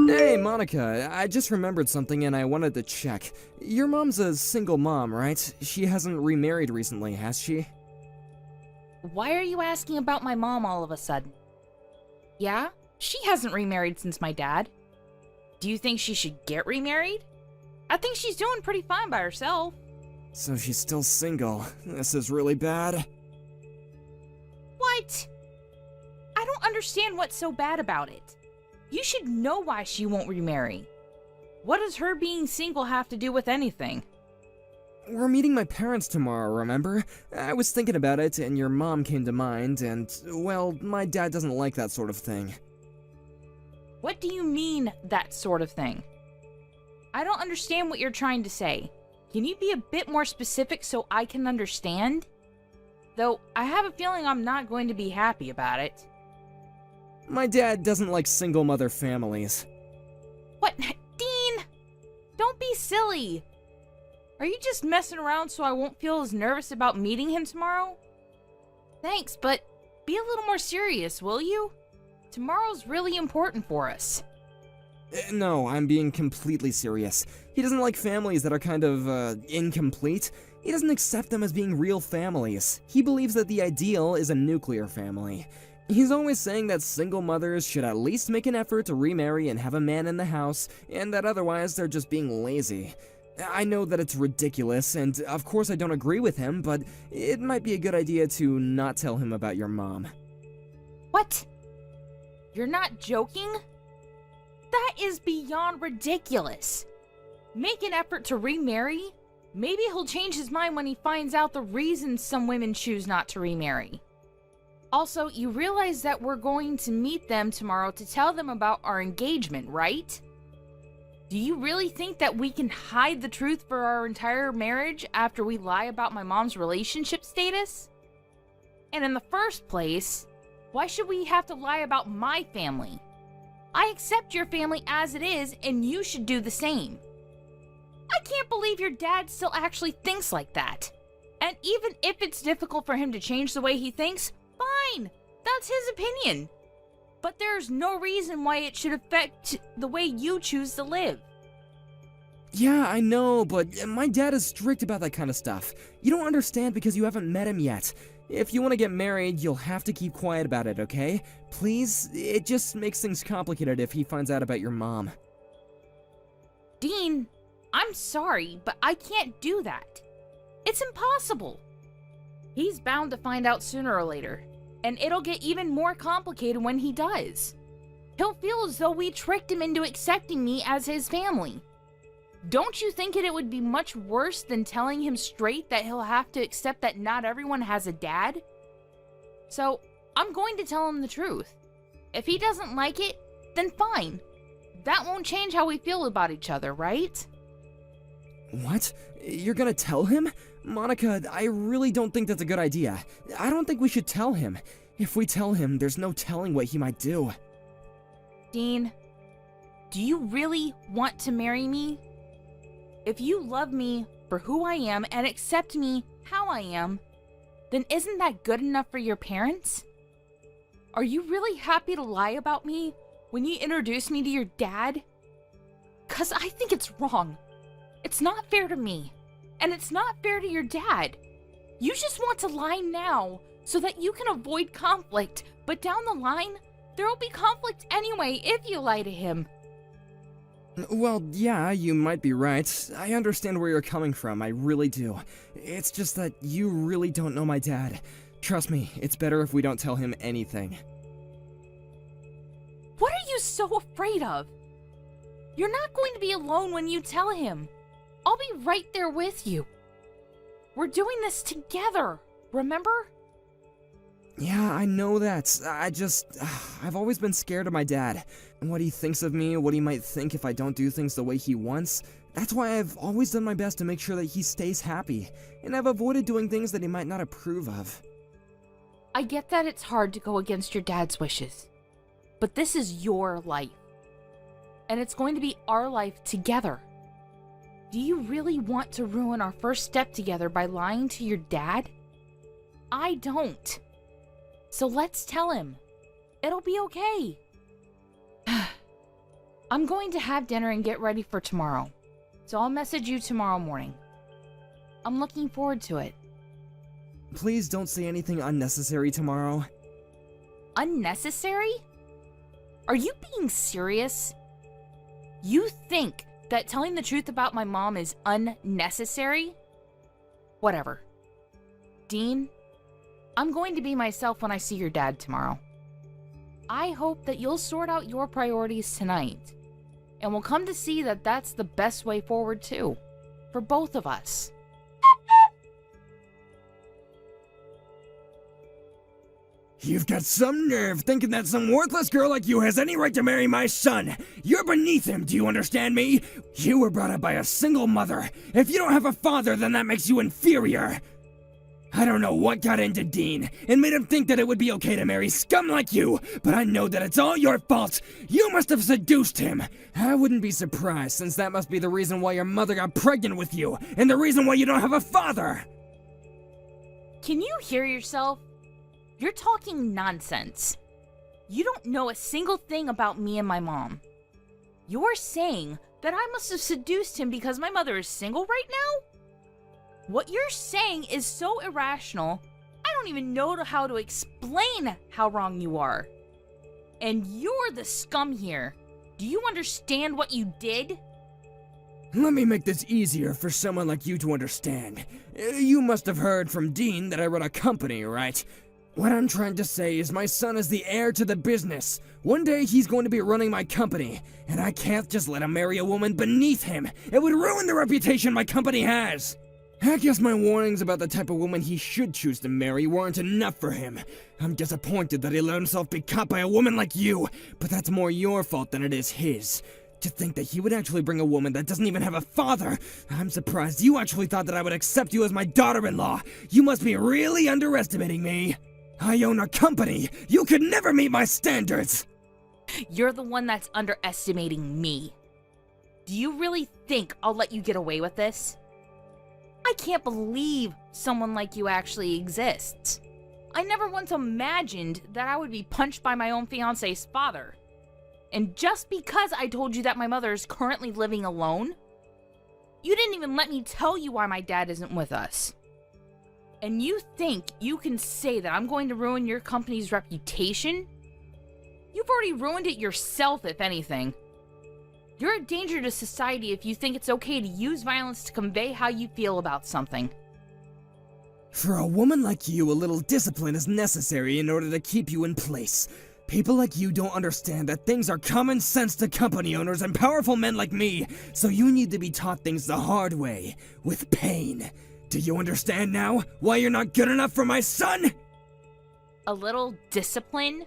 Hey, Monica, I just remembered something and I wanted to check. Your mom's a single mom, right? She hasn't remarried recently, has she? Why are you asking about my mom all of a sudden? Yeah, she hasn't remarried since my dad. Do you think she should get remarried? I think she's doing pretty fine by herself. So she's still single. This is really bad. What? I don't understand what's so bad about it. You should know why she won't remarry. What does her being single have to do with anything? We're meeting my parents tomorrow, remember? I was thinking about it, and your mom came to mind, and, well, my dad doesn't like that sort of thing. What do you mean, that sort of thing? I don't understand what you're trying to say. Can you be a bit more specific so I can understand? Though, I have a feeling I'm not going to be happy about it. My dad doesn't like single mother families. What? Dean! Don't be silly! Are you just messing around so I won't feel as nervous about meeting him tomorrow? Thanks, but be a little more serious, will you? Tomorrow's really important for us. No, I'm being completely serious. He doesn't like families that are kind of, incomplete. He doesn't accept them as being real families. He believes that the ideal is a nuclear family. He's always saying that single mothers should at least make an effort to remarry and have a man in the house, and that otherwise they're just being lazy. I know that it's ridiculous, and of course I don't agree with him, but it might be a good idea to not tell him about your mom. What? You're not joking? That is beyond ridiculous. Make an effort to remarry? Maybe he'll change his mind when he finds out the reasons some women choose not to remarry. Also, you realize that we're going to meet them tomorrow to tell them about our engagement, right? Do you really think that we can hide the truth for our entire marriage after we lie about my mom's relationship status? And in the first place, why should we have to lie about my family? I accept your family as it is, and you should do the same. I can't believe your dad still actually thinks like that. And even if it's difficult for him to change the way he thinks, fine, that's his opinion. But there's no reason why it should affect the way you choose to live. Yeah, I know, but my dad is strict about that kind of stuff. You don't understand because you haven't met him yet. If you want to get married, you'll have to keep quiet about it, okay? Please? It just makes things complicated if he finds out about your mom. Dean, I'm sorry, but I can't do that. It's impossible. He's bound to find out sooner or later, and it'll get even more complicated when he does. He'll feel as though we tricked him into accepting me as his family. Don't you think it would be much worse than telling him straight that he'll have to accept that not everyone has a dad? So, I'm going to tell him the truth. If he doesn't like it, then fine. That won't change how we feel about each other, right? What? You're gonna tell him? Monica, I really don't think that's a good idea. I don't think we should tell him. If we tell him, there's no telling what he might do. Dean, do you really want to marry me? If you love me for who I am and accept me how I am, then isn't that good enough for your parents? Are you really happy to lie about me when you introduce me to your dad? 'Cause I think it's wrong. It's not fair to me, and it's not fair to your dad. You just want to lie now so that you can avoid conflict, but down the line, there'll be conflict anyway if you lie to him. Well, yeah, you might be right. I understand where you're coming from, I really do. It's just that you really don't know my dad. Trust me, it's better if we don't tell him anything. What are you so afraid of? You're not going to be alone when you tell him. I'll be right there with you. We're doing this together, remember? Yeah, I know that. I've always been scared of my dad. And what he thinks of me, what he might think if I don't do things the way he wants. That's why I've always done my best to make sure that he stays happy. And I've avoided doing things that he might not approve of. I get that it's hard to go against your dad's wishes. But this is your life. And it's going to be our life together. Do you really want to ruin our first step together by lying to your dad? I don't. So let's tell him. It'll be okay. I'm going to have dinner and get ready for tomorrow, so I'll message you tomorrow morning. I'm looking forward to it. Please don't say anything unnecessary tomorrow. Unnecessary? Are you being serious? You think that telling the truth about my mom is unnecessary? Whatever. Dean, I'm going to be myself when I see your dad tomorrow. I hope that you'll sort out your priorities tonight, and we'll come to see that that's the best way forward too, for both of us. You've got some nerve thinking that some worthless girl like you has any right to marry my son. You're beneath him, do you understand me? You were brought up by a single mother. If you don't have a father, then that makes you inferior. I don't know what got into Dean and made him think that it would be okay to marry scum like you, but I know that it's all your fault. You must have seduced him. I wouldn't be surprised, since that must be the reason why your mother got pregnant with you, and the reason why you don't have a father. Can you hear yourself? You're talking nonsense. You don't know a single thing about me and my mom. You're saying that I must have seduced him because my mother is single right now? What you're saying is so irrational, I don't even know how to explain how wrong you are. And you're the scum here. Do you understand what you did? Let me make this easier for someone like you to understand. You must have heard from Dean that I run a company, right? What I'm trying to say is my son is the heir to the business. One day he's going to be running my company, and I can't just let him marry a woman beneath him. It would ruin the reputation my company has. I guess my warnings about the type of woman he should choose to marry weren't enough for him. I'm disappointed that he let himself be caught by a woman like you, but that's more your fault than it is his. To think that he would actually bring a woman that doesn't even have a father. I'm surprised you actually thought that I would accept you as my daughter-in-law. You must be really underestimating me. I own a company. You could never meet my standards. You're the one that's underestimating me. Do you really think I'll let you get away with this? I can't believe someone like you actually exists. I never once imagined that I would be punched by my own fiancé's father. And just because I told you that my mother is currently living alone, you didn't even let me tell you why my dad isn't with us. And you think you can say that I'm going to ruin your company's reputation? You've already ruined it yourself, if anything. You're a danger to society if you think it's okay to use violence to convey how you feel about something. For a woman like you, a little discipline is necessary in order to keep you in place. People like you don't understand that things are common sense to company owners and powerful men like me, so you need to be taught things the hard way, with pain. Do you understand now why you're not good enough for my son? A little discipline?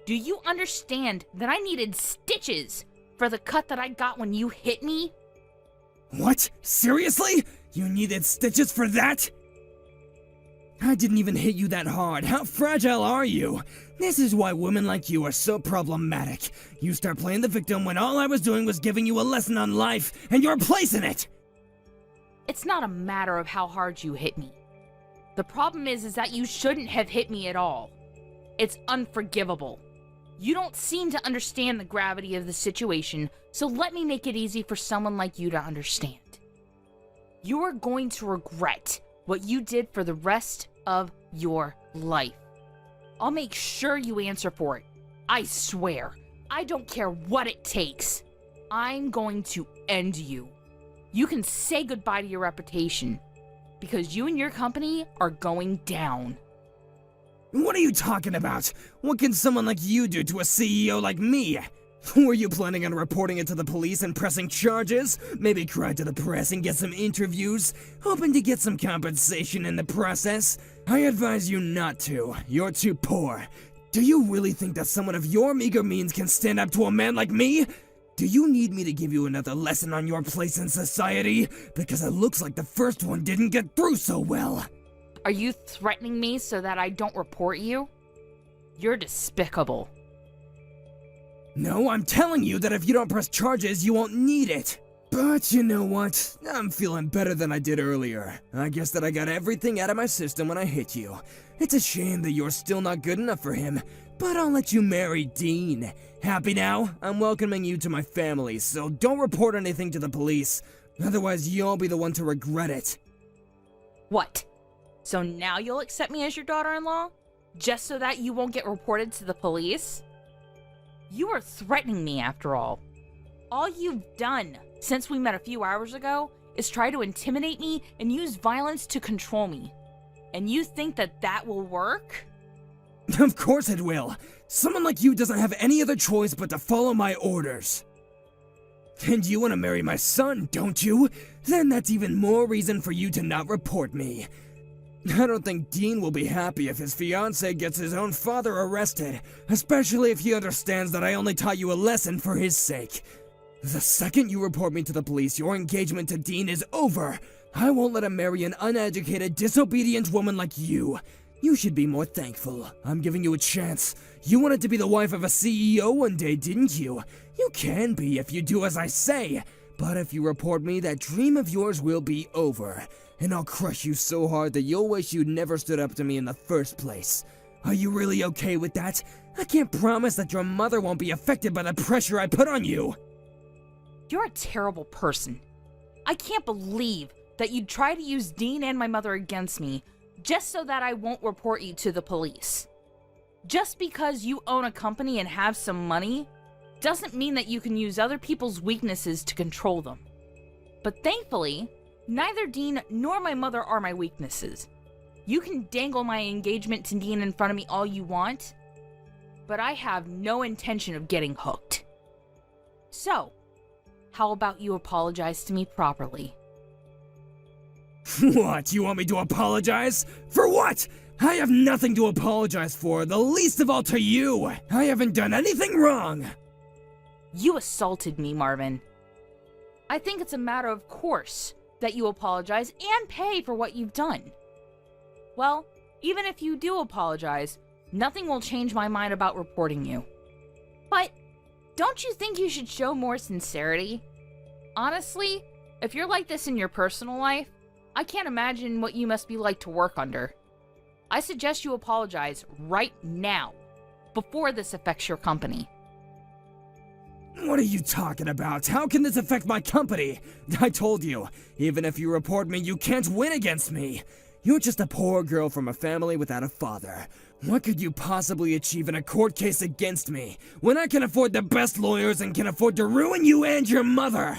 Do you understand that I needed stitches for the cut that I got when you hit me? What? Seriously? You needed stitches for that? I didn't even hit you that hard. How fragile are you? This is why women like you are so problematic. You start playing the victim when all I was doing was giving you a lesson on life, and your place in it! It's not a matter of how hard you hit me. The problem is that you shouldn't have hit me at all. It's unforgivable. You don't seem to understand the gravity of the situation, so let me make it easy for someone like you to understand. You are going to regret what you did for the rest of your life. I'll make sure you answer for it. I swear. I don't care what it takes. I'm going to end you. You can say goodbye to your reputation, because you and your company are going down. What are you talking about? What can someone like you do to a CEO like me? Were you planning on reporting it to the police and pressing charges? Maybe cry to the press and get some interviews? Hoping to get some compensation in the process? I advise you not to. You're too poor. Do you really think that someone of your meager means can stand up to a man like me? Do you need me to give you another lesson on your place in society? Because it looks like the first one didn't get through so well. Are you threatening me so that I don't report you? You're despicable. No, I'm telling you that if you don't press charges, you won't need it. But you know what? I'm feeling better than I did earlier. I guess that I got everything out of my system when I hit you. It's a shame that you're still not good enough for him, but I'll let you marry Dean. Happy now? I'm welcoming you to my family, so don't report anything to the police. Otherwise, you'll be the one to regret it. What? So now you'll accept me as your daughter-in-law? Just so that you won't get reported to the police? You are threatening me, after all. All you've done since we met a few hours ago is try to intimidate me and use violence to control me. And you think that that will work? Of course it will. Someone like you doesn't have any other choice but to follow my orders. And you want to marry my son, don't you? Then that's even more reason for you to not report me. I don't think Dean will be happy if his fiancée gets his own father arrested, especially if he understands that I only taught you a lesson for his sake. The second you report me to the police, your engagement to Dean is over. I won't let him marry an uneducated, disobedient woman like you. You should be more thankful. I'm giving you a chance. You wanted to be the wife of a CEO one day, didn't you? You can be if you do as I say. But if you report me, that dream of yours will be over. And I'll crush you so hard that you'll wish you'd never stood up to me in the first place. Are you really okay with that? I can't promise that your mother won't be affected by the pressure I put on you. You're a terrible person. I can't believe that you'd try to use Dean and my mother against me just so that I won't report you to the police. Just because you own a company and have some money doesn't mean that you can use other people's weaknesses to control them. But thankfully, neither Dean nor my mother are my weaknesses. You can dangle my engagement to Dean in front of me all you want, but I have no intention of getting hooked. So, how about you apologize to me properly? What, you want me to apologize? For what? I have nothing to apologize for, the least of all to you. I haven't done anything wrong. You assaulted me, Marvin. I think it's a matter of course that you apologize and pay for what you've done. Well, even if you do apologize, nothing will change my mind about reporting you. But don't you think you should show more sincerity? Honestly, if you're like this in your personal life, I can't imagine what you must be like to work under. I suggest you apologize right now, before this affects your company. What are you talking about? How can this affect my company? I told you, even if you report me, you can't win against me. You're just a poor girl from a family without a father. What could you possibly achieve in a court case against me, when I can afford the best lawyers and can afford to ruin you and your mother?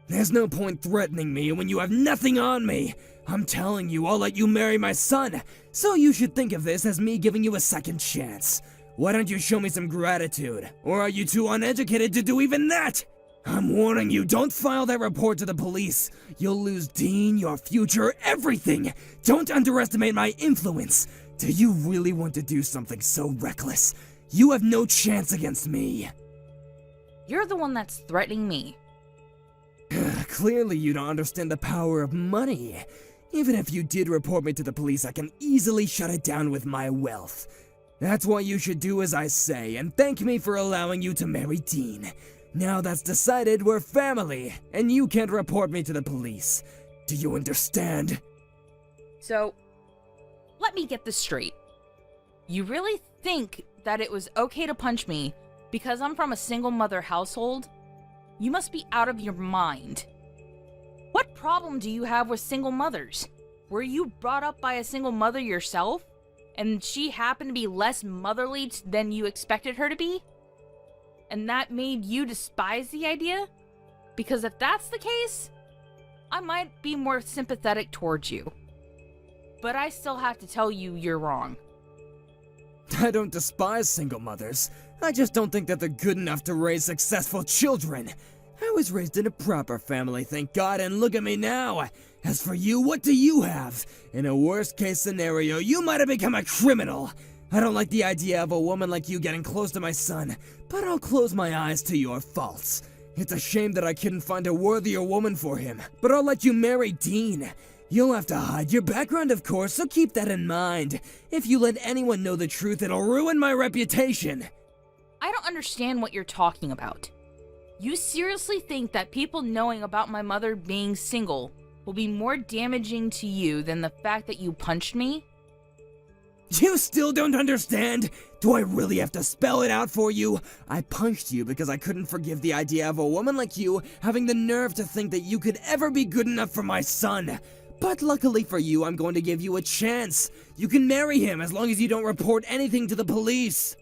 There's no point threatening me when you have nothing on me. I'm telling you, I'll let you marry my son, so you should think of this as me giving you a second chance. Why don't you show me some gratitude? Or are you too uneducated to do even that? I'm warning you, don't file that report to the police. You'll lose Dean, your future, everything. Don't underestimate my influence. Do you really want to do something so reckless? You have no chance against me. You're the one that's threatening me. Clearly you don't understand the power of money. Even if you did report me to the police, I can easily shut it down with my wealth. That's why you should do as I say, and thank me for allowing you to marry Dean. Now that's decided, we're family, and you can't report me to the police. Do you understand? So, let me get this straight. You really think that it was okay to punch me because I'm from a single mother household? You must be out of your mind. What problem do you have with single mothers? Were you brought up by a single mother yourself? And she happened to be less motherly than you expected her to be? And that made you despise the idea? Because if that's the case, I might be more sympathetic towards you. But I still have to tell you you're wrong. I don't despise single mothers. I just don't think that they're good enough to raise successful children. I was raised in a proper family, thank God, and look at me now. As for you, what do you have? In a worst-case scenario, you might have become a criminal. I don't like the idea of a woman like you getting close to my son, but I'll close my eyes to your faults. It's a shame that I couldn't find a worthier woman for him, but I'll let you marry Dean. You'll have to hide your background, of course, so keep that in mind. If you let anyone know the truth, it'll ruin my reputation. I don't understand what you're talking about. You seriously think that people knowing about my mother being single will be more damaging to you than the fact that you punched me? You still don't understand? Do I really have to spell it out for you? I punched you because I couldn't forgive the idea of a woman like you having the nerve to think that you could ever be good enough for my son. But luckily for you, I'm going to give you a chance. You can marry him as long as you don't report anything to the police.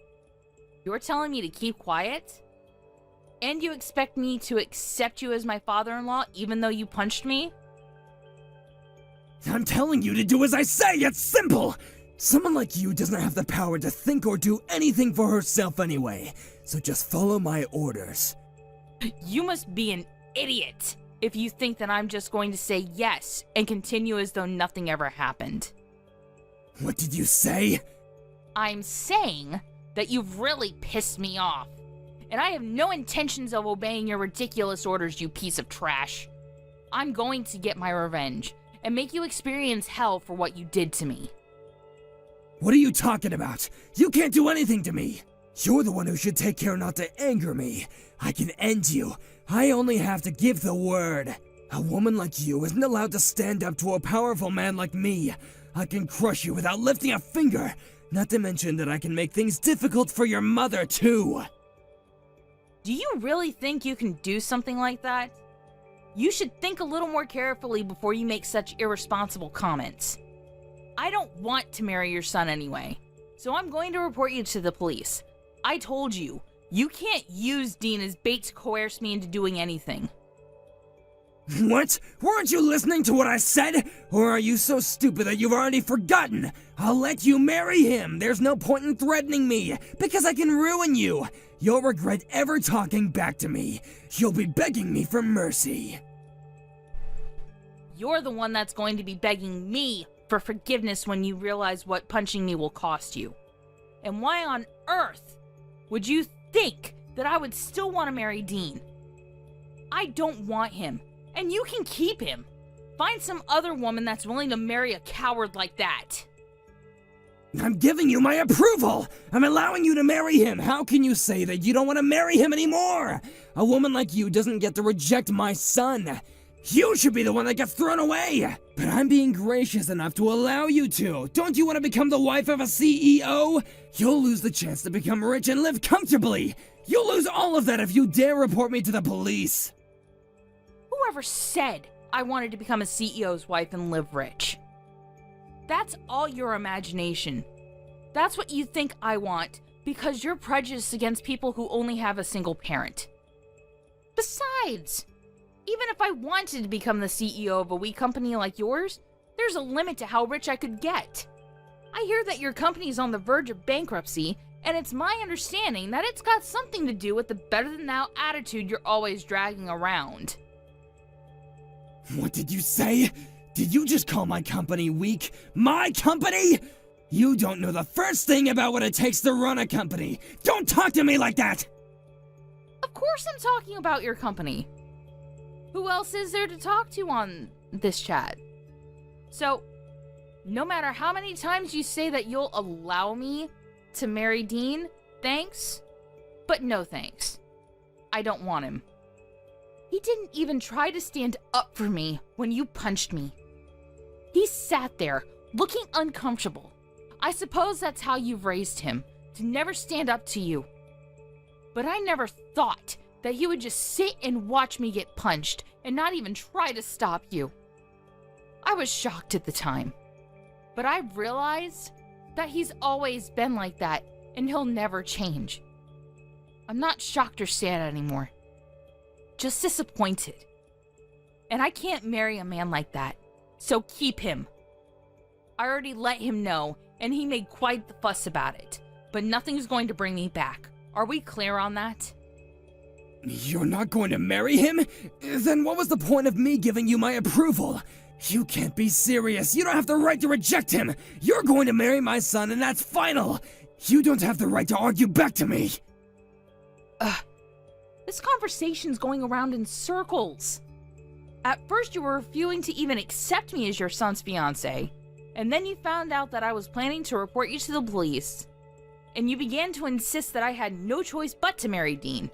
You're telling me to keep quiet? And you expect me to accept you as my father-in-law even though you punched me? I'm telling you to do as I say, it's simple! Someone like you doesn't have the power to think or do anything for herself anyway, so just follow my orders. You must be an idiot if you think that I'm just going to say yes and continue as though nothing ever happened. What did you say? I'm saying that you've really pissed me off, and I have no intentions of obeying your ridiculous orders, you piece of trash. I'm going to get my revenge and make you experience hell for what you did to me. What are you talking about? You can't do anything to me. You're the one who should take care not to anger me. I can end you. I only have to give the word. A woman like you isn't allowed to stand up to a powerful man like me. I can crush you without lifting a finger. Not to mention that I can make things difficult for your mother, too. Do you really think you can do something like that? You should think a little more carefully before you make such irresponsible comments. I don't want to marry your son anyway, so I'm going to report you to the police. I told you, you can't use Dean as bait to coerce me into doing anything. What? Weren't you listening to what I said? Or are you so stupid that you've already forgotten? I'll let you marry him. There's no point in threatening me, because I can ruin you. You'll regret ever talking back to me. You'll be begging me for mercy. You're the one that's going to be begging me for forgiveness when you realize what punching me will cost you. And why on earth would you think that I would still want to marry Dean? I don't want him, and you can keep him. Find some other woman that's willing to marry a coward like that. I'm giving you my approval! I'm allowing you to marry him! How can you say that you don't want to marry him anymore? A woman like you doesn't get to reject my son. You should be the one that gets thrown away! But I'm being gracious enough to allow you to. Don't you want to become the wife of a CEO? You'll lose the chance to become rich and live comfortably! You'll lose all of that if you dare report me to the police! Whoever said I wanted to become a CEO's wife and live rich? That's all your imagination. That's what you think I want because you're prejudiced against people who only have a single parent. Besides, even if I wanted to become the CEO of a wee company like yours, there's a limit to how rich I could get. I hear that your company's on the verge of bankruptcy, and it's my understanding that it's got something to do with the better-than-thou attitude you're always dragging around. What did you say? Did you just call my company weak? My company? You don't know the first thing about what it takes to run a company. Don't talk to me like that! Of course I'm talking about your company. Who else is there to talk to on this chat? So, no matter how many times you say that you'll allow me to marry Dean, thanks, but no thanks. I don't want him. He didn't even try to stand up for me when you punched me. He sat there, looking uncomfortable. I suppose that's how you've raised him, to never stand up to you. But I never thought that he would just sit and watch me get punched and not even try to stop you. I was shocked at the time, but I realized that he's always been like that and he'll never change. I'm not shocked or sad anymore, just disappointed. And I can't marry a man like that, so keep him. I already let him know, and he made quite the fuss about it, but nothing's going to bring me back. Are we clear on that? You're not going to marry him? Then what was the point of me giving you my approval? You can't be serious. You don't have the right to reject him. You're going to marry my son, and that's final. You don't have the right to argue back to me. This conversation's going around in circles. At first you were refusing to even accept me as your son's fiancé, and then you found out that I was planning to report you to the police, and you began to insist that I had no choice but to marry Dean.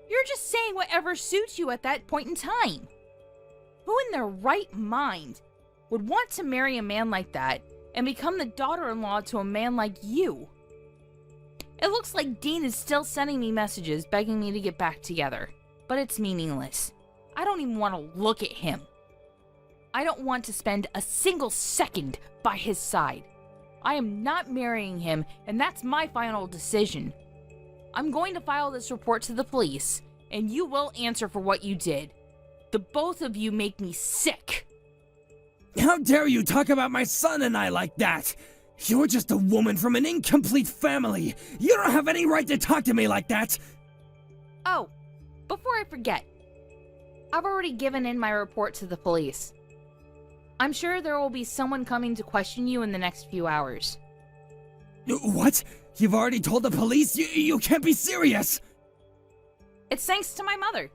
You're just saying whatever suits you at that point in time. Who in their right mind would want to marry a man like that and become the daughter-in-law to a man like you? It looks like Dean is still sending me messages begging me to get back together, but it's meaningless. I don't even want to look at him. I don't want to spend a single second by his side. I am not marrying him, and that's my final decision. I'm going to file this report to the police, and you will answer for what you did. The both of you make me sick. How dare you talk about my son and I like that? You're just a woman from an incomplete family. You don't have any right to talk to me like that. Oh, before I forget, I've already given in my report to the police. I'm sure there will be someone coming to question you in the next few hours. What? You've already told the police? You can't be serious! It's thanks to my mother.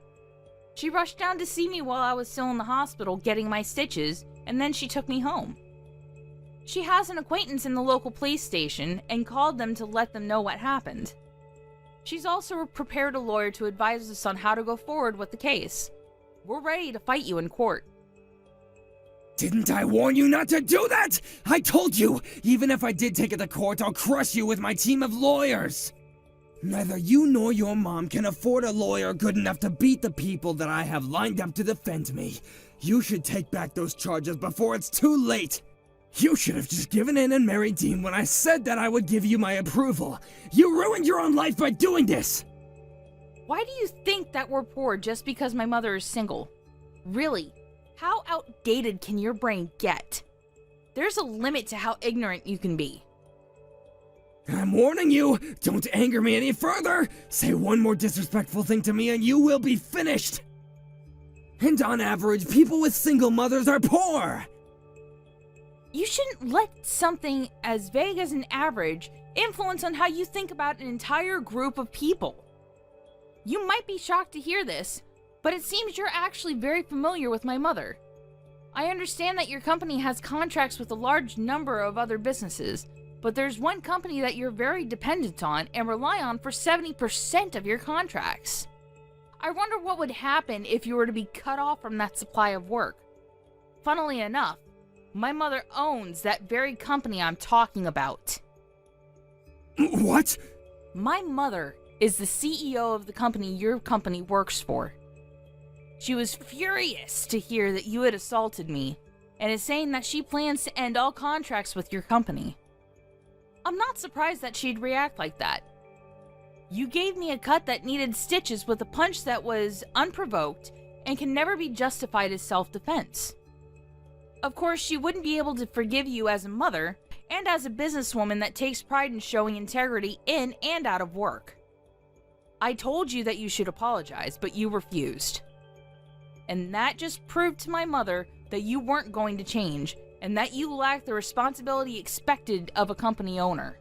She rushed down to see me while I was still in the hospital getting my stitches, and then she took me home. She has an acquaintance in the local police station and called them to let them know what happened. She's also prepared a lawyer to advise us on how to go forward with the case. We're ready to fight you in court. Didn't I warn you not to do that? I told you! Even if I did take it to court, I'll crush you with my team of lawyers! Neither you nor your mom can afford a lawyer good enough to beat the people that I have lined up to defend me. You should take back those charges before it's too late! You should have just given in and married Dean when I said that I would give you my approval. You ruined your own life by doing this! Why do you think that we're poor just because my mother is single? Really? How outdated can your brain get? There's a limit to how ignorant you can be. I'm warning you, don't anger me any further! Say one more disrespectful thing to me and you will be finished! And on average, people with single mothers are poor! You shouldn't let something as vague as an average influence on how you think about an entire group of people. You might be shocked to hear this, but it seems you're actually very familiar with my mother. I understand that your company has contracts with a large number of other businesses, but there's one company that you're very dependent on and rely on for 70% of your contracts. I wonder what would happen if you were to be cut off from that supply of work. Funnily enough, my mother owns that very company I'm talking about. What? My mother is the CEO of the company your company works for. She was furious to hear that you had assaulted me, and is saying that she plans to end all contracts with your company. I'm not surprised that she'd react like that. You gave me a cut that needed stitches with a punch that was unprovoked and can never be justified as self-defense. Of course, she wouldn't be able to forgive you as a mother, and as a businesswoman that takes pride in showing integrity in and out of work. I told you that you should apologize, but you refused. And that just proved to my mother that you weren't going to change, and that you lack the responsibility expected of a company owner.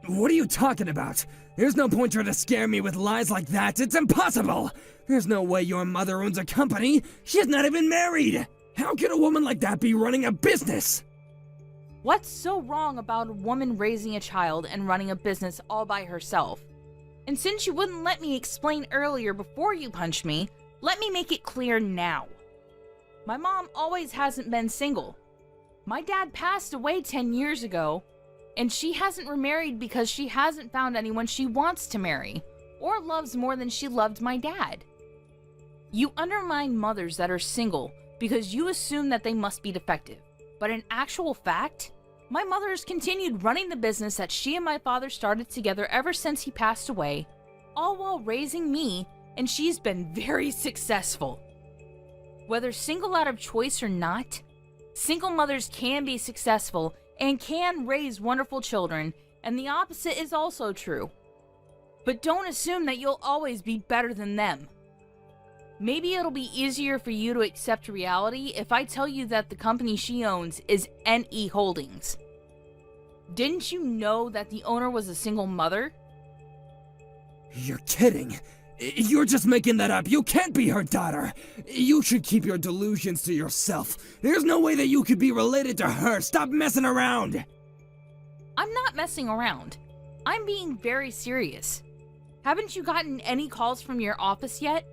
What are you talking about? There's no point trying to scare me with lies like that. It's impossible! There's no way your mother owns a company. She's not even married! How can a woman like that be running a business? What's so wrong about a woman raising a child and running a business all by herself? And since you wouldn't let me explain earlier before you punched me, let me make it clear now. My mom always hasn't been single. My dad passed away 10 years ago, and she hasn't remarried because she hasn't found anyone she wants to marry, or loves more than she loved my dad. You undermine mothers that are single because you assume that they must be defective. But in actual fact, my mother has continued running the business that she and my father started together ever since he passed away, all while raising me, and she's been very successful. Whether single out of choice or not, single mothers can be successful and can raise wonderful children, and the opposite is also true. But don't assume that you'll always be better than them. Maybe it'll be easier for you to accept reality if I tell you that the company she owns is NE Holdings. Didn't you know that the owner was a single mother? You're kidding. You're just making that up. You can't be her daughter. You should keep your delusions to yourself. There's no way that you could be related to her. Stop messing around. I'm not messing around. I'm being very serious. Haven't you gotten any calls from your office yet?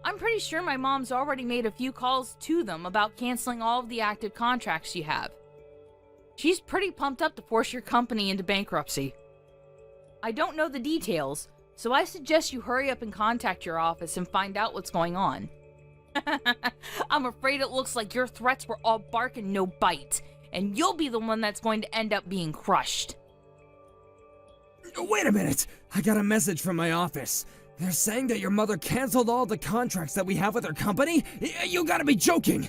I'm pretty sure my mom's already made a few calls to them about canceling all of the active contracts you have. She's pretty pumped up to force your company into bankruptcy. I don't know the details, so I suggest you hurry up and contact your office and find out what's going on. I'm afraid it looks like your threats were all bark and no bite, and you'll be the one that's going to end up being crushed. Wait a minute! I got a message from my office. They're saying that your mother canceled all the contracts that we have with her company? You gotta be joking!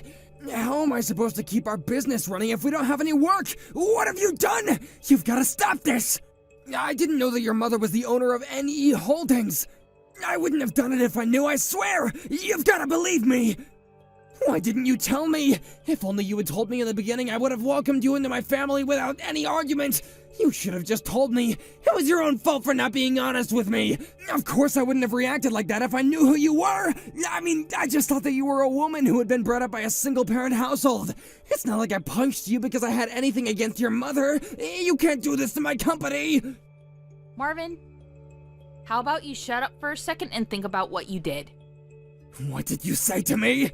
How am I supposed to keep our business running if we don't have any work? What have you done? You've gotta stop this! I didn't know that your mother was the owner of NE Holdings. I wouldn't have done it if I knew, I swear! You've gotta believe me! Why didn't you tell me? If only you had told me in the beginning, I would have welcomed you into my family without any argument. You should have just told me. It was your own fault for not being honest with me. Of course I wouldn't have reacted like that if I knew who you were. I mean, I just thought that you were a woman who had been brought up by a single-parent household. It's not like I punched you because I had anything against your mother. You can't do this to my company. Marvin, how about you shut up for a second and think about what you did? What did you say to me?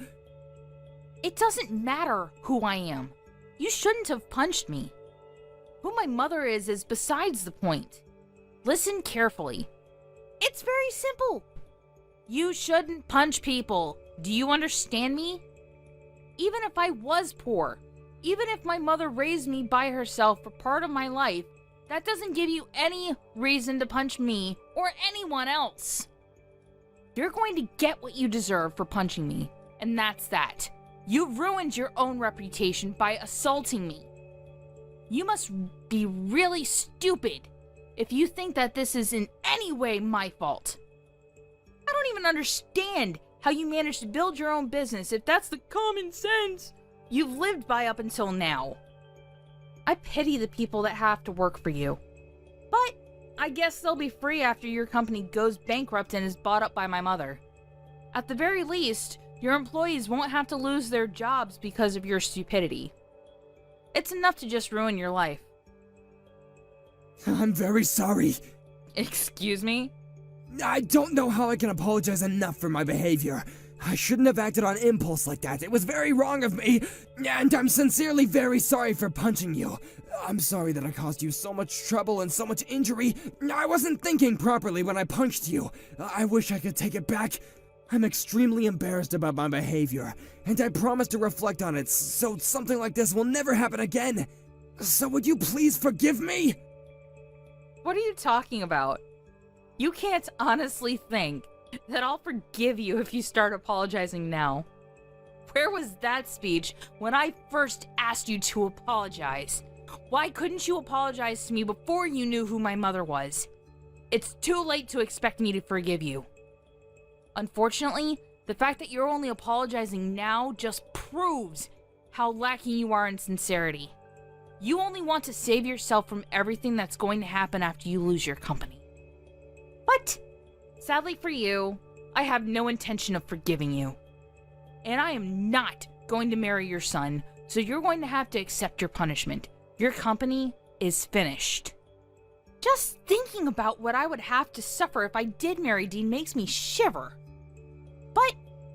It doesn't matter who I am. You shouldn't have punched me. Who my mother is besides the point. Listen carefully. It's very simple. You shouldn't punch people. Do you understand me? Even if I was poor, even if my mother raised me by herself for part of my life, that doesn't give you any reason to punch me or anyone else. You're going to get what you deserve for punching me, and that's that. You ruined your own reputation by assaulting me. You must be really stupid if you think that this is in any way my fault. I don't even understand how you managed to build your own business if that's the common sense you've lived by up until now. I pity the people that have to work for you. But I guess they'll be free after your company goes bankrupt and is bought up by my mother. At the very least, your employees won't have to lose their jobs because of your stupidity. It's enough to just ruin your life. I'm very sorry. Excuse me? I don't know how I can apologize enough for my behavior. I shouldn't have acted on impulse like that. It was very wrong of me, and I'm sincerely very sorry for punching you. I'm sorry that I caused you so much trouble and so much injury. I wasn't thinking properly when I punched you. I wish I could take it back. I'm extremely embarrassed about my behavior, and I promise to reflect on it so something like this will never happen again. So would you please forgive me? What are you talking about? You can't honestly think that I'll forgive you if you start apologizing now. Where was that speech when I first asked you to apologize? Why couldn't you apologize to me before you knew who my mother was? It's too late to expect me to forgive you. Unfortunately, the fact that you're only apologizing now just proves how lacking you are in sincerity. You only want to save yourself from everything that's going to happen after you lose your company. But, sadly for you, I have no intention of forgiving you. And I am not going to marry your son, so you're going to have to accept your punishment. Your company is finished. Just thinking about what I would have to suffer if I did marry Dean makes me shiver. But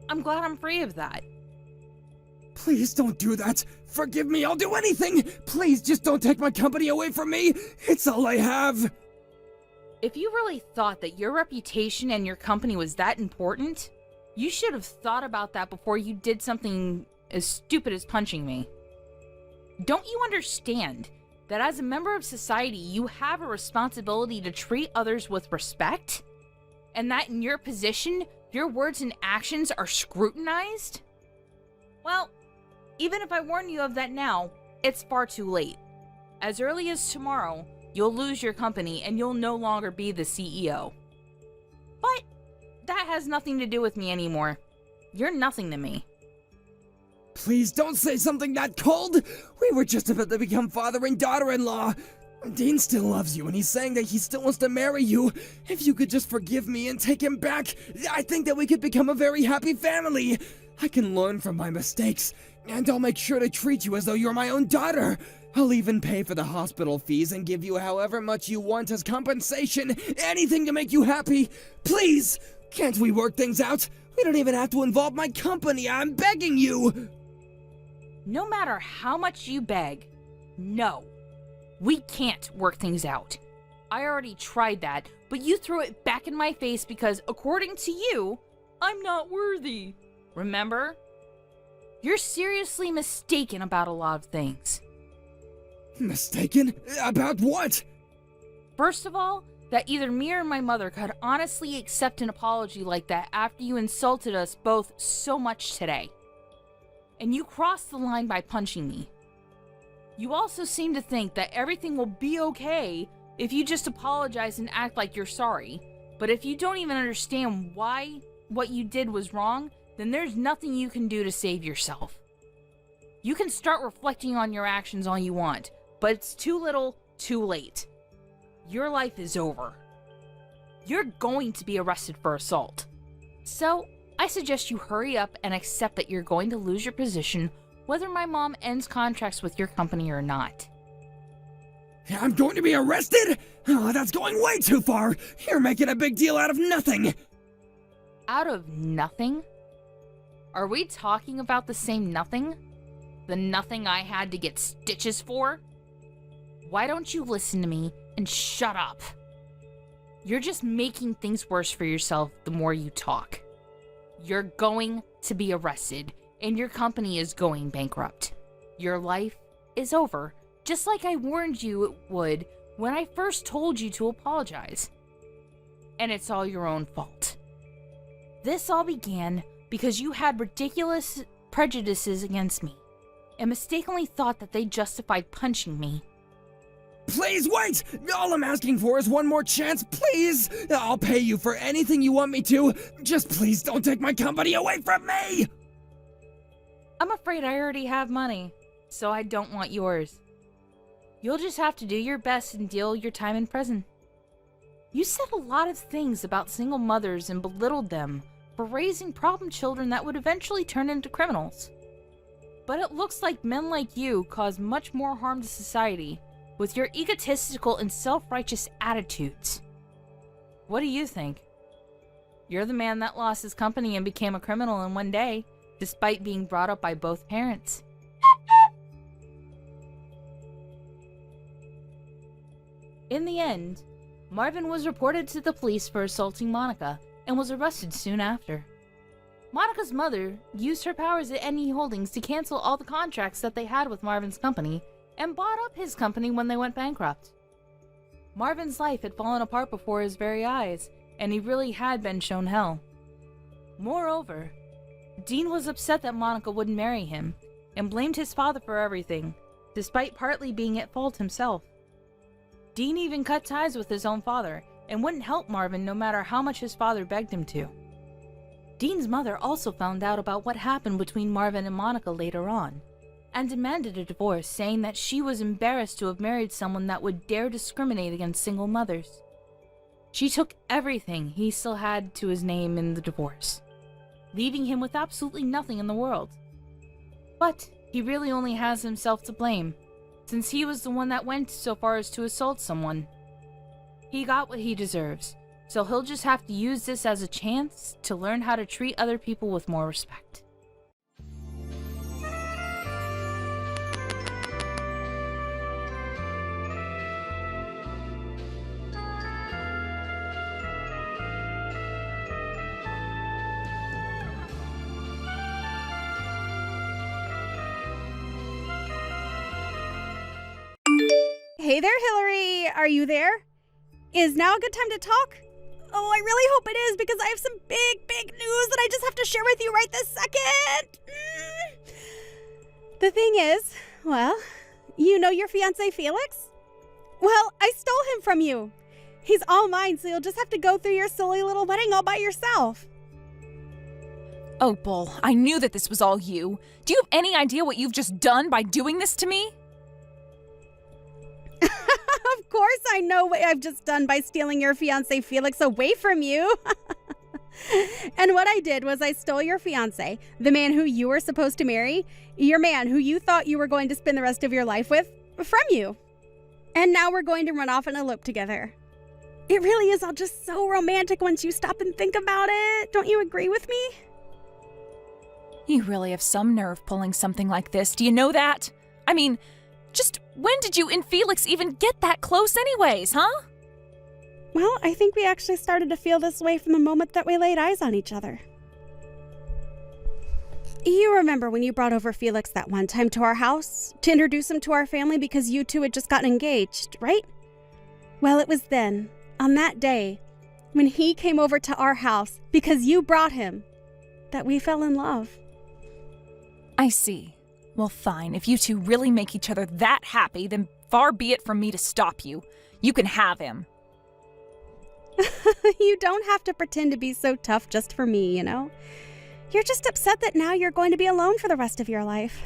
I'm glad I'm free of that. Please don't do that. Forgive me, I'll do anything. Please just don't take my company away from me. It's all I have. If you really thought that your reputation and your company was that important, you should have thought about that before you did something as stupid as punching me. Don't you understand that as a member of society, you have a responsibility to treat others with respect? And that in your position, your words and actions are scrutinized? Well, even if I warn you of that now, it's far too late. As early as tomorrow, you'll lose your company and you'll no longer be the CEO. But that has nothing to do with me anymore. You're nothing to me. Please don't say something that cold. We were just about to become father and daughter-in-law. Dean still loves you, and he's saying that he still wants to marry you. If you could just forgive me and take him back, I think that we could become a very happy family. I can learn from my mistakes, and I'll make sure to treat you as though you're my own daughter. I'll even pay for the hospital fees and give you however much you want as compensation, anything to make you happy. Please, can't we work things out? We don't even have to involve my company, I'm begging you! No matter how much you beg, no. We can't work things out. I already tried that, but you threw it back in my face because, according to you, I'm not worthy. Remember? You're seriously mistaken about a lot of things. Mistaken? About what? First of all, that either me or my mother could honestly accept an apology like that after you insulted us both so much today. And you crossed the line by punching me. You also seem to think that everything will be okay if you just apologize and act like you're sorry. But if you don't even understand why what you did was wrong, then there's nothing you can do to save yourself. You can start reflecting on your actions all you want, but it's too little, too late. Your life is over. You're going to be arrested for assault. So, I suggest you hurry up and accept that you're going to lose your position whether my mom ends contracts with your company or not. I'm going to be arrested? Oh, that's going way too far. You're making a big deal out of nothing. Out of nothing? Are we talking about the same nothing? The nothing I had to get stitches for? Why don't you listen to me and shut up? You're just making things worse for yourself the more you talk. You're going to be arrested, and your company is going bankrupt. Your life is over, just like I warned you it would when I first told you to apologize. And it's all your own fault. This all began because you had ridiculous prejudices against me, and mistakenly thought that they justified punching me. Please wait! All I'm asking for is one more chance, please! I'll pay you for anything you want me to. Just please don't take my company away from me! I'm afraid I already have money, so I don't want yours. You'll just have to do your best and deal your time in prison. You said a lot of things about single mothers and belittled them for raising problem children that would eventually turn into criminals. But it looks like men like you cause much more harm to society with your egotistical and self-righteous attitudes. What do you think? You're the man that lost his company and became a criminal in one day, despite being brought up by both parents. In the end, Marvin was reported to the police for assaulting Monica and was arrested soon after. Monica's mother used her powers at NE Holdings to cancel all the contracts that they had with Marvin's company and bought up his company when they went bankrupt. Marvin's life had fallen apart before his very eyes, and he really had been shown hell. Moreover, Dean was upset that Monica wouldn't marry him, and blamed his father for everything, despite partly being at fault himself. Dean even cut ties with his own father, and wouldn't help Marvin no matter how much his father begged him to. Dean's mother also found out about what happened between Marvin and Monica later on, and demanded a divorce, saying that she was embarrassed to have married someone that would dare discriminate against single mothers. She took everything he still had to his name in the divorce, leaving him with absolutely nothing in the world. But he really only has himself to blame, since he was the one that went so far as to assault someone. He got what he deserves, so he'll just have to use this as a chance to learn how to treat other people with more respect. Hey there, Hillary! Are you there? Is now a good time to talk? Oh, I really hope it is, because I have some big news that I just have to share with you right this second! The thing is, well, you know your fiancé Felix? Well, I stole him from you. He's all mine, so you'll just have to go through your silly little wedding all by yourself. Oh, Bull, I knew that this was all you. Do you have any idea what you've just done by doing this to me? Of course I know what I've just done by stealing your fiancé Felix away from you. And what I did was I stole your fiancé, the man who you were supposed to marry, your man who you thought you were going to spend the rest of your life with, from you. And now we're going to run off and elope together. It really is all just so romantic once you stop and think about it. Don't you agree with me? You really have some nerve pulling something like this, do you know that? I mean, just when did you and Felix even get that close anyways, huh? Well, I think we actually started to feel this way from the moment that we laid eyes on each other. You remember when you brought over Felix that one time to our house to introduce him to our family because you two had just gotten engaged, right? Well, it was then, on that day, when he came over to our house because you brought him, that we fell in love. I see. Well, fine. If you two really make each other that happy, then far be it from me to stop you. You can have him. You don't have to pretend to be so tough just for me, you know? You're just upset that now you're going to be alone for the rest of your life.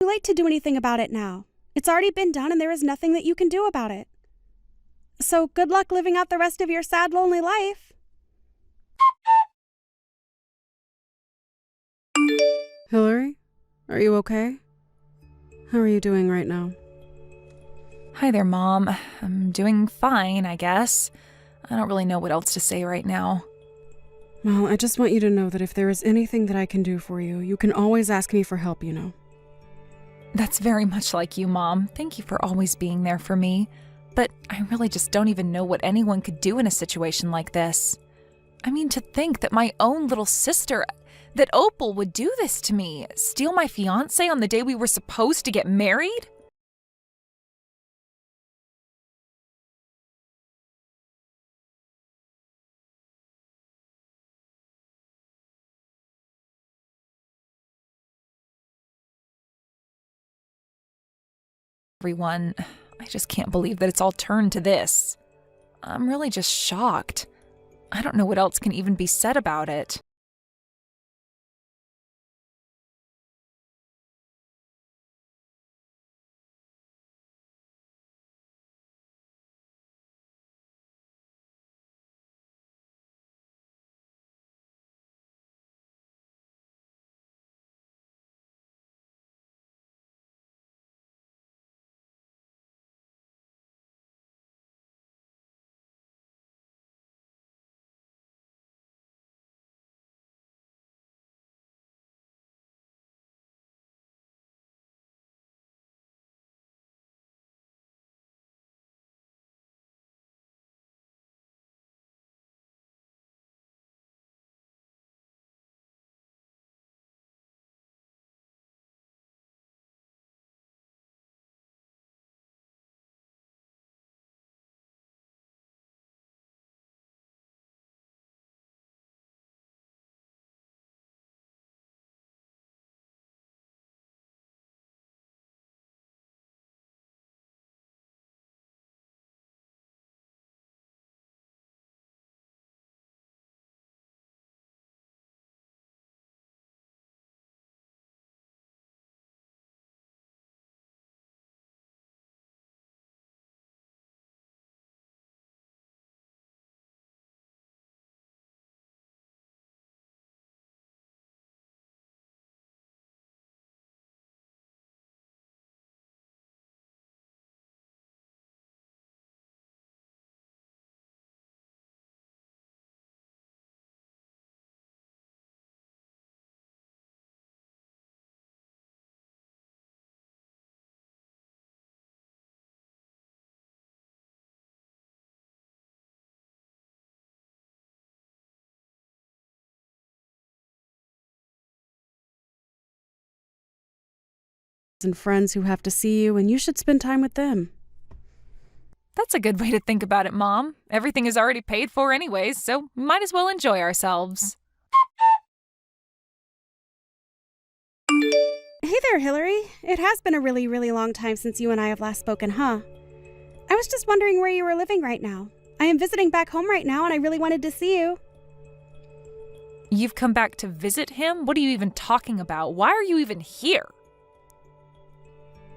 Too late to do anything about it now. It's already been done and there is nothing that you can do about it. So good luck living out the rest of your sad, lonely life. Hillary, are you okay? How are you doing right now? Hi there, Mom. I'm doing fine, I guess. I don't really know what else to say right now. Well, I just want you to know that if there is anything that I can do for you, you can always ask me for help, you know. That's very much like you, Mom. Thank you for always being there for me. But I really just don't even know what anyone could do in a situation like this. I mean, to think that my own little sister, that Opal would do this to me, steal my fiancé on the day we were supposed to get married? Everyone, I just can't believe that it's all turned to this. I'm really just shocked. I don't know what else can even be said about it. and friends who have to see you, and you should spend time with them. That's a good way to think about it, Mom. Everything is already paid for anyways, so we might as well enjoy ourselves. Hey there, Hillary. It has been a really, really long time since you and I have last spoken, huh? I was just wondering where you were living right now. I am visiting back home right now, and I really wanted to see you. You've come back to visit him? What are you even talking about? Why are you even here?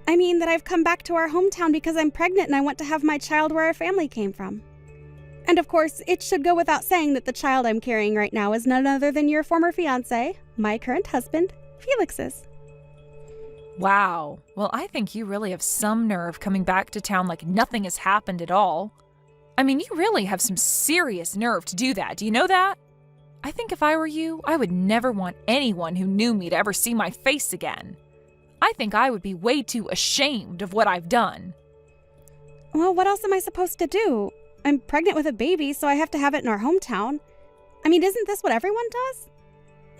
I mean that I've come back to our hometown because I'm pregnant and I want to have my child where our family came from. And of course, it should go without saying that the child I'm carrying right now is none other than your former fiancé, my current husband, Felix's. Wow. Well, I think you really have some nerve coming back to town like nothing has happened at all. I mean, you really have some serious nerve to do that. Do you know that? I think if I were you, I would never want anyone who knew me to ever see my face again. I think I would be way too ashamed of what I've done. Well, what else am I supposed to do? I'm pregnant with a baby, so I have to have it in our hometown. I mean, isn't this what everyone does?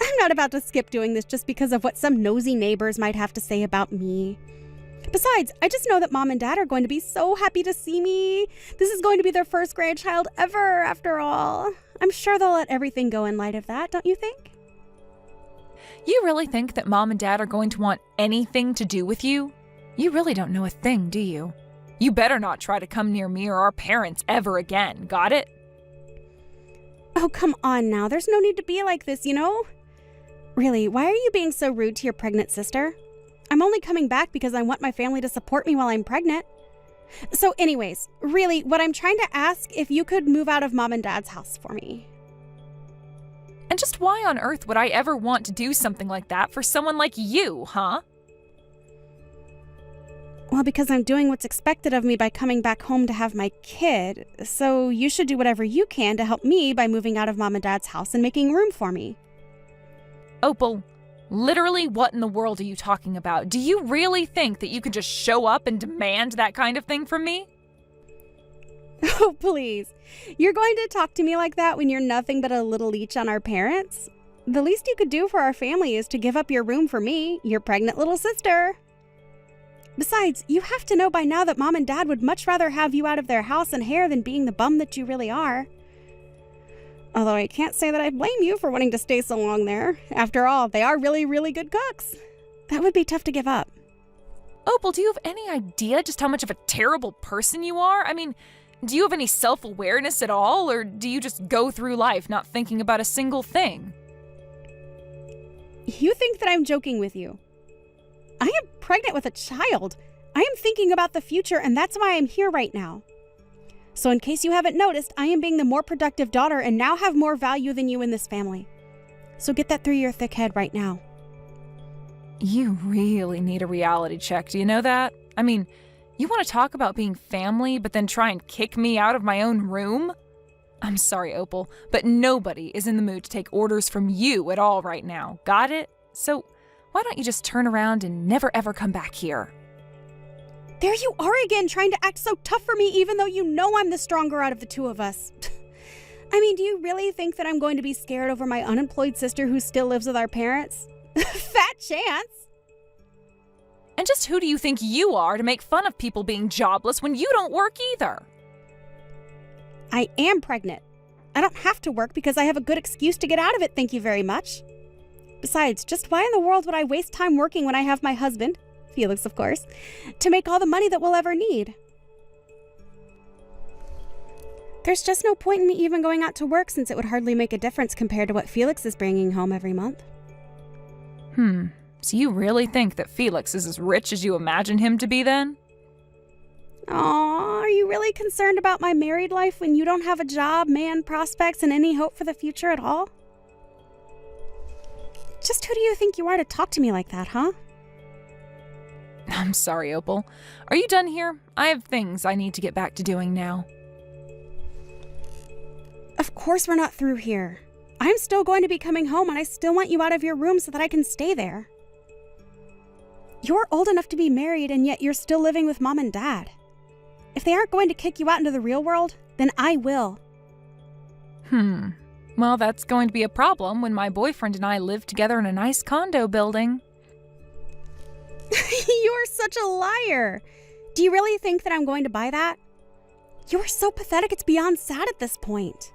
I'm not about to skip doing this just because of what some nosy neighbors might have to say about me. Besides, I just know that Mom and Dad are going to be so happy to see me. This is going to be their first grandchild ever, after all. I'm sure they'll let everything go in light of that, don't you think? You really think that Mom and Dad are going to want anything to do with you? You really don't know a thing, do you? You better not try to come near me or our parents ever again, got it? Oh, come on now. There's no need to be like this, you know? Really, why are you being so rude to your pregnant sister? I'm only coming back because I want my family to support me while I'm pregnant. So anyways, really, what I'm trying to ask if you could move out of Mom and Dad's house for me. And just why on earth would I ever want to do something like that for someone like you, huh? Well, because I'm doing what's expected of me by coming back home to have my kid, so you should do whatever you can to help me by moving out of Mom and Dad's house and making room for me. Opal, literally what in the world are you talking about? Do you really think that you could just show up and demand that kind of thing from me? Oh, please. You're going to talk to me like that when you're nothing but a little leech on our parents? The least you could do for our family is to give up your room for me, your pregnant little sister. Besides, you have to know by now that Mom and Dad would much rather have you out of their house and hair than being the bum that you really are. Although I can't say that I blame you for wanting to stay so long there. After all, they are really, really good cooks. That would be tough to give up. Opal, do you have any idea just how much of a terrible person you are? I mean, do you have any self-awareness at all, or do you just go through life not thinking about a single thing? You think that I'm joking with you. I am pregnant with a child. I am thinking about the future, and that's why I'm here right now. So in case you haven't noticed, I am being the more productive daughter and now have more value than you in this family. So get that through your thick head right now. You really need a reality check, do you know that? I mean, you want to talk about being family, but then try and kick me out of my own room? I'm sorry, Opal, but nobody is in the mood to take orders from you at all right now. Got it? So why don't you just turn around and never ever come back here? There you are again, trying to act so tough for me even though you know I'm the stronger out of the two of us. I mean, do you really think that I'm going to be scared over my unemployed sister who still lives with our parents? Fat chance! And just who do you think you are to make fun of people being jobless when you don't work either? I am pregnant. I don't have to work because I have a good excuse to get out of it, thank you very much. Besides, just why in the world would I waste time working when I have my husband, Felix of course, to make all the money that we'll ever need? There's just no point in me even going out to work since it would hardly make a difference compared to what Felix is bringing home every month. So you really think that Felix is as rich as you imagine him to be then? Aw, are you really concerned about my married life when you don't have a job, man, prospects, and any hope for the future at all? Just who do you think you are to talk to me like that, huh? I'm sorry, Opal. Are you done here? I have things I need to get back to doing now. Of course we're not through here. I'm still going to be coming home and I still want you out of your room so that I can stay there. You're old enough to be married and yet you're still living with Mom and Dad. If they aren't going to kick you out into the real world, then I will. Well, that's going to be a problem when my boyfriend and I live together in a nice condo building. You're such a liar. Do you really think that I'm going to buy that? You're so pathetic, it's beyond sad at this point.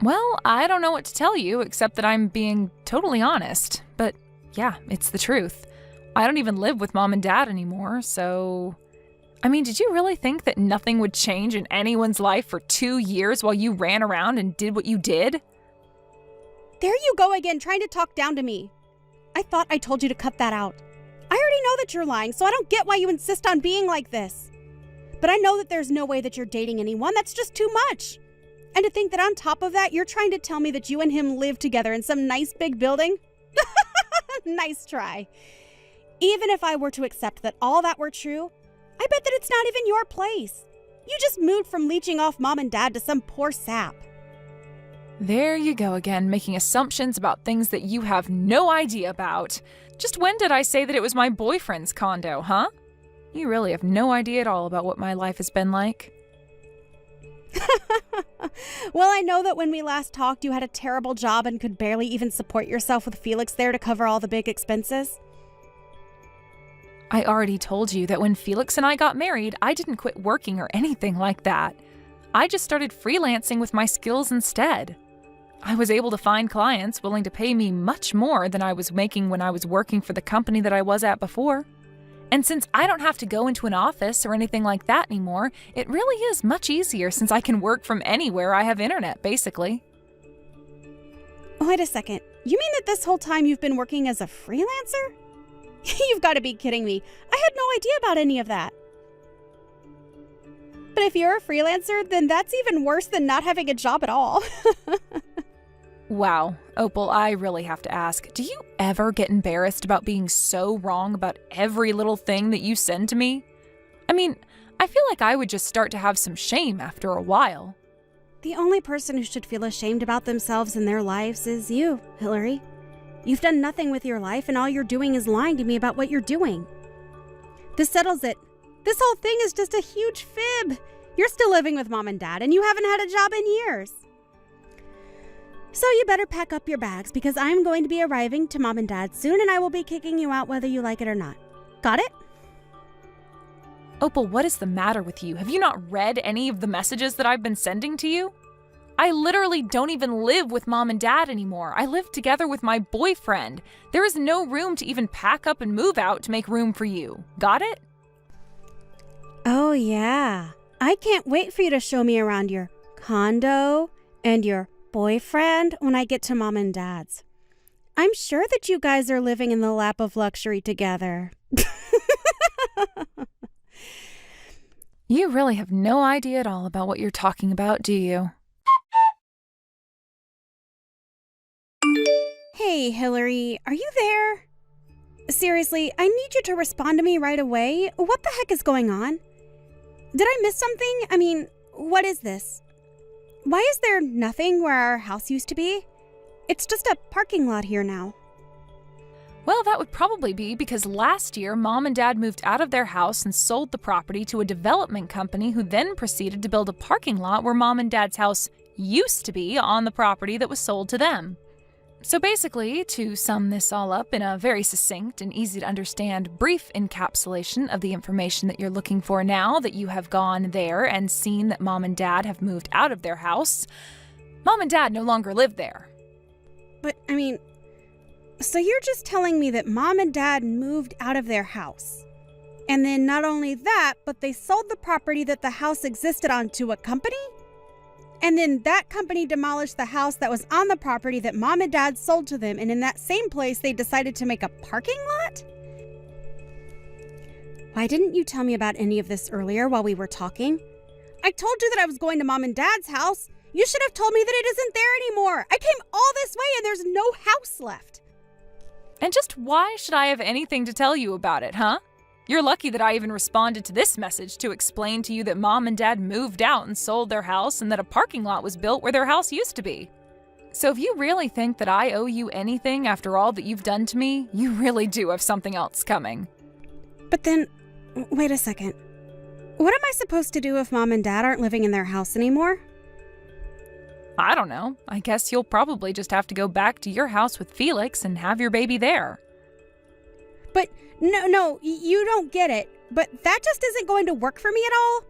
Well, I don't know what to tell you except that I'm being totally honest. But yeah, it's the truth. I don't even live with Mom and Dad anymore, so... I mean, did you really think that nothing would change in anyone's life for 2 years while you ran around and did what you did? There you go again, trying to talk down to me. I thought I told you to cut that out. I already know that you're lying, so I don't get why you insist on being like this. But I know that there's no way that you're dating anyone. That's just too much. And to think that on top of that, you're trying to tell me that you and him live together in some nice big building? Nice try. Even if I were to accept that all that were true, I bet that it's not even your place. You just moved from leeching off Mom and Dad to some poor sap. There you go again, making assumptions about things that you have no idea about. Just when did I say that it was my boyfriend's condo, huh? You really have no idea at all about what my life has been like. Well, I know that when we last talked, you had a terrible job and could barely even support yourself with Felix there to cover all the big expenses. I already told you that when Felix and I got married, I didn't quit working or anything like that. I just started freelancing with my skills instead. I was able to find clients willing to pay me much more than I was making when I was working for the company that I was at before. And since I don't have to go into an office or anything like that anymore, it really is much easier since I can work from anywhere I have internet, basically. Wait a second. You mean that this whole time you've been working as a freelancer? You've got to be kidding me. I had no idea about any of that. But if you're a freelancer, then that's even worse than not having a job at all. Wow, Opal, I really have to ask, do you ever get embarrassed about being so wrong about every little thing that you send to me? I mean, I feel like I would just start to have some shame after a while. The only person who should feel ashamed about themselves and their lives is you, Hillary. You've done nothing with your life, and all you're doing is lying to me about what you're doing. This settles it. This whole thing is just a huge fib. You're still living with Mom and Dad, and you haven't had a job in years. So you better pack up your bags, because I'm going to be arriving to Mom and Dad soon, and I will be kicking you out whether you like it or not. Got it? Opal, what is the matter with you? Have you not read any of the messages that I've been sending to you? I literally don't even live with Mom and Dad anymore. I live together with my boyfriend. There is no room to even pack up and move out to make room for you. Got it? Oh, yeah. I can't wait for you to show me around your condo and your boyfriend when I get to Mom and Dad's. I'm sure that you guys are living in the lap of luxury together. You really have no idea at all about what you're talking about, do you? Hey, Hillary, are you there? Seriously, I need you to respond to me right away. What the heck is going on? Did I miss something? I mean, what is this? Why is there nothing where our house used to be? It's just a parking lot here now. Well, that would probably be because last year, Mom and Dad moved out of their house and sold the property to a development company who then proceeded to build a parking lot where Mom and Dad's house used to be on the property that was sold to them. So basically, to sum this all up in a very succinct and easy to understand brief encapsulation of the information that you're looking for now that you have gone there and seen that Mom and Dad have moved out of their house, Mom and Dad no longer live there. But, I mean, so you're just telling me that Mom and Dad moved out of their house. And then not only that, but they sold the property that the house existed on to a company? And then that company demolished the house that was on the property that Mom and Dad sold to them, and in that same place they decided to make a parking lot? Why didn't you tell me about any of this earlier while we were talking? I told you that I was going to Mom and Dad's house. You should have told me that it isn't there anymore. I came all this way and there's no house left. And just why should I have anything to tell you about it, huh? You're lucky that I even responded to this message to explain to you that Mom and Dad moved out and sold their house and that a parking lot was built where their house used to be. So if you really think that I owe you anything after all that you've done to me, you really do have something else coming. But then, wait a second. What am I supposed to do if Mom and Dad aren't living in their house anymore? I don't know. I guess you'll probably just have to go back to your house with Felix and have your baby there. But no, you don't get it. But that just isn't going to work for me at all.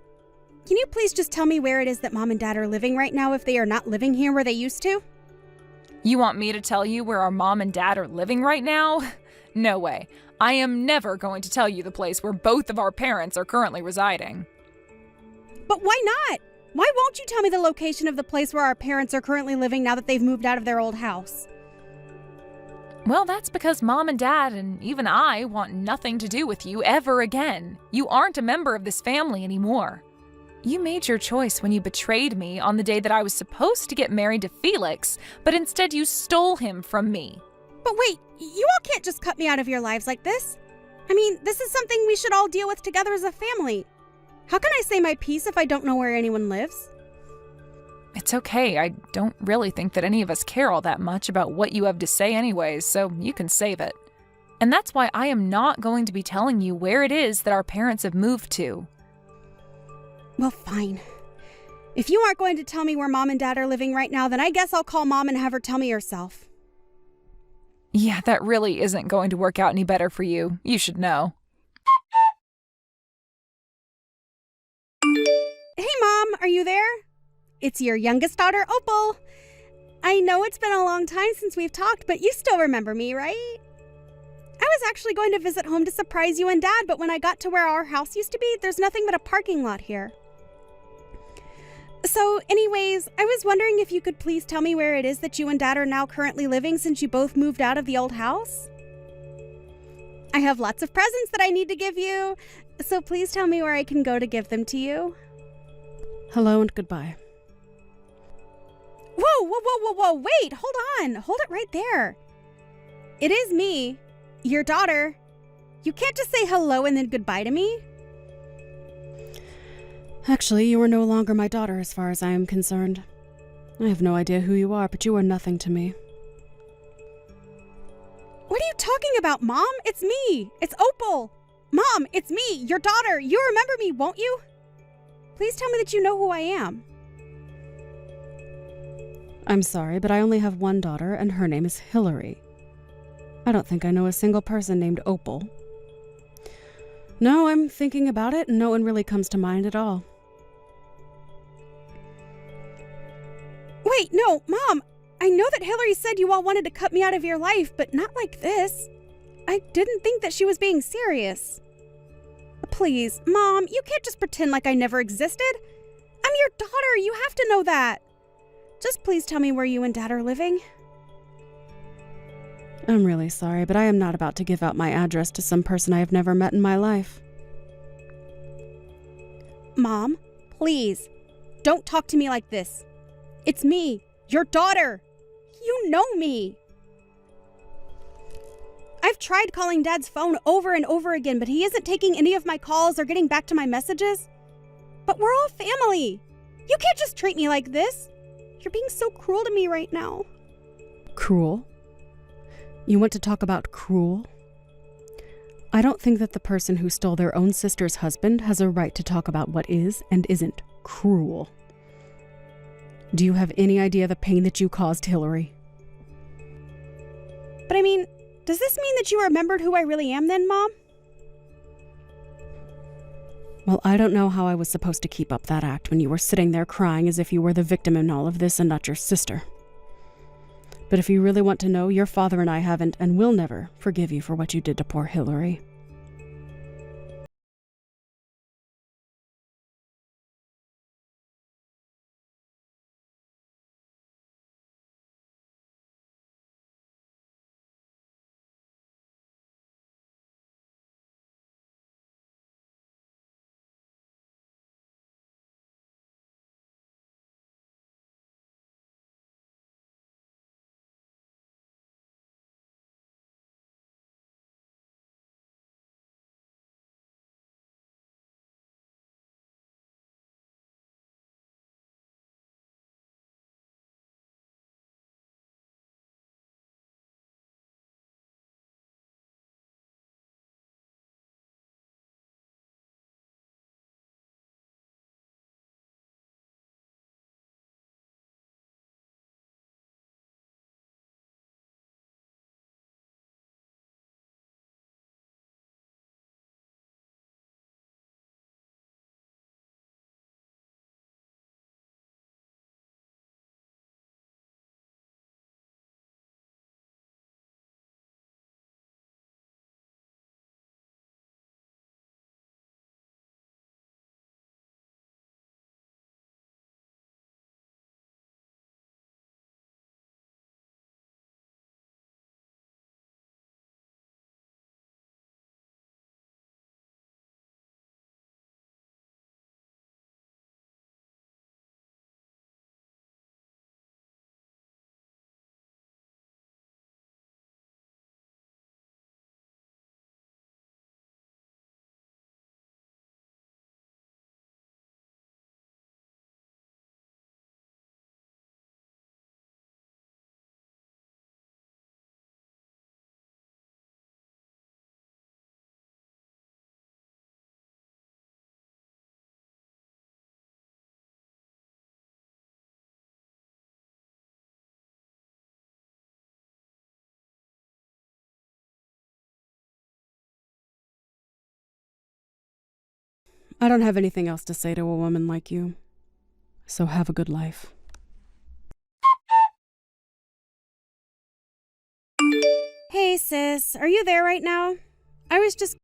Can you please just tell me where it is that Mom and Dad are living right now if they are not living here where they used to? You want me to tell you where our mom and dad are living right now? No way. I am never going to tell you the place where both of our parents are currently residing. But why not? Why won't you tell me the location of the place where our parents are currently living now that they've moved out of their old house? Well, that's because Mom and Dad and even I want nothing to do with you ever again. You aren't a member of this family anymore. You made your choice when you betrayed me on the day that I was supposed to get married to Felix, but instead you stole him from me. But wait, you all can't just cut me out of your lives like this. I mean, this is something we should all deal with together as a family. How can I say my piece if I don't know where anyone lives? It's okay. I don't really think that any of us care all that much about what you have to say anyways, so you can save it. And that's why I am not going to be telling you where it is that our parents have moved to. Well, fine. If you aren't going to tell me where Mom and Dad are living right now, then I guess I'll call Mom and have her tell me herself. Yeah, that really isn't going to work out any better for you. You should know. Hey, Mom, are you there? It's your youngest daughter, Opal. I know it's been a long time since we've talked, but you still remember me, right? I was actually going to visit home to surprise you and Dad, but when I got to where our house used to be, there's nothing but a parking lot here. So, anyways, I was wondering if you could please tell me where it is that you and Dad are now currently living since you both moved out of the old house. I have lots of presents that I need to give you, so please tell me where I can go to give them to you. Hello and goodbye. Whoa, wait, hold on. Hold it right there. It is me, your daughter. You can't just say hello and then goodbye to me. Actually, you are no longer my daughter as far as I am concerned. I have no idea who you are, but you are nothing to me. What are you talking about, Mom? It's me. It's Opal. Mom, it's me, your daughter. You remember me, won't you? Please tell me that you know who I am. I'm sorry, but I only have one daughter, and her name is Hillary. I don't think I know a single person named Opal. No, I'm thinking about it, and no one really comes to mind at all. Wait, no, Mom. I know that Hillary said you all wanted to cut me out of your life, but not like this. I didn't think that she was being serious. Please, Mom, you can't just pretend like I never existed. I'm your daughter. You have to know that. Just please tell me where you and Dad are living. I'm really sorry, but I am not about to give out my address to some person I have never met in my life. Mom, please, don't talk to me like this. It's me, your daughter. You know me. I've tried calling Dad's phone over and over again, but he isn't taking any of my calls or getting back to my messages. But we're all family. You can't just treat me like this. You're being so cruel to me right now. Cruel? You want to talk about cruel? I don't think that the person who stole their own sister's husband has a right to talk about what is and isn't cruel. Do you have any idea the pain that you caused Hillary? But I mean, does this mean that you remembered who I really am then, Mom? Well, I don't know how I was supposed to keep up that act when you were sitting there crying as if you were the victim in all of this and not your sister. But if you really want to know, your father and I haven't and will never forgive you for what you did to poor Hillary. I don't have anything else to say to a woman like you. So have a good life. Hey, sis, are you there right now? I was just...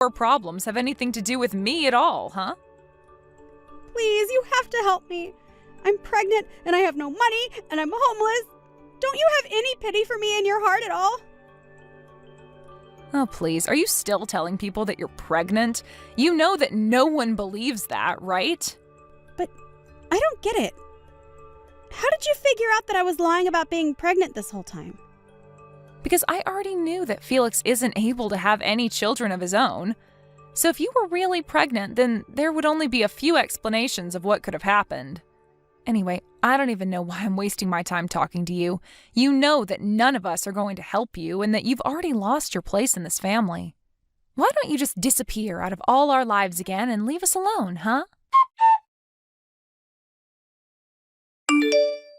Your problems have anything to do with me at all, huh? Please, you have to help me. I'm pregnant, and I have no money, and I'm homeless. Don't you have any pity for me in your heart at all? Oh, please, are you still telling people that you're pregnant? You know that no one believes that, right? But I don't get it. How did you figure out that I was lying about being pregnant this whole time? Because I already knew that Felix isn't able to have any children of his own. So if you were really pregnant, then there would only be a few explanations of what could have happened. Anyway, I don't even know why I'm wasting my time talking to you. You know that none of us are going to help you and that you've already lost your place in this family. Why don't you just disappear out of all our lives again and leave us alone, huh?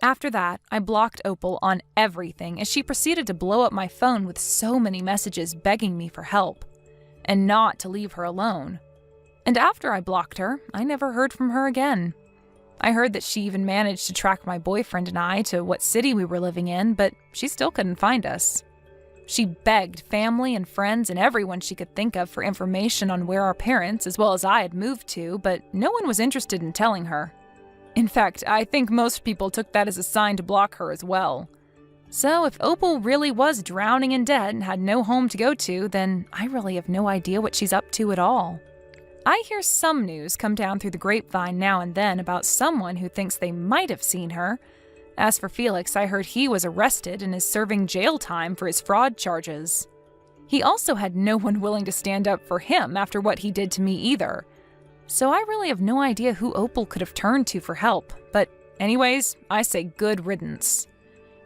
After that, I blocked Opal on everything as she proceeded to blow up my phone with so many messages begging me for help and not to leave her alone. And after I blocked her, I never heard from her again. I heard that she even managed to track my boyfriend and I to what city we were living in, but she still couldn't find us. She begged family and friends and everyone she could think of for information on where our parents, as well as I, had moved to, but no one was interested in telling her. In fact, I think most people took that as a sign to block her as well. So if Opal really was drowning in debt and had no home to go to, then I really have no idea what she's up to at all. I hear some news come down through the grapevine now and then about someone who thinks they might have seen her. As for Felix, I heard he was arrested and is serving jail time for his fraud charges. He also had no one willing to stand up for him after what he did to me either. So I really have no idea who Opal could have turned to for help, but anyways, I say good riddance.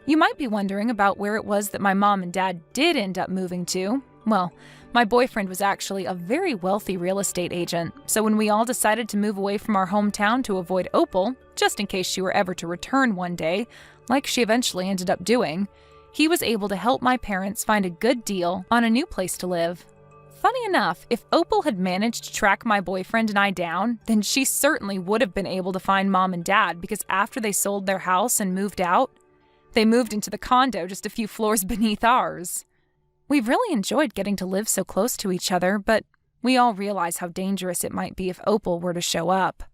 You might be wondering about where it was that my mom and dad did end up moving to. Well, my boyfriend was actually a very wealthy real estate agent, so when we all decided to move away from our hometown to avoid Opal, just in case she were ever to return one day, like she eventually ended up doing, he was able to help my parents find a good deal on a new place to live. Funny enough, if Opal had managed to track my boyfriend and I down, then she certainly would have been able to find Mom and Dad because after they sold their house and moved out, they moved into the condo just a few floors beneath ours. We've really enjoyed getting to live so close to each other, but we all realize how dangerous it might be if Opal were to show up.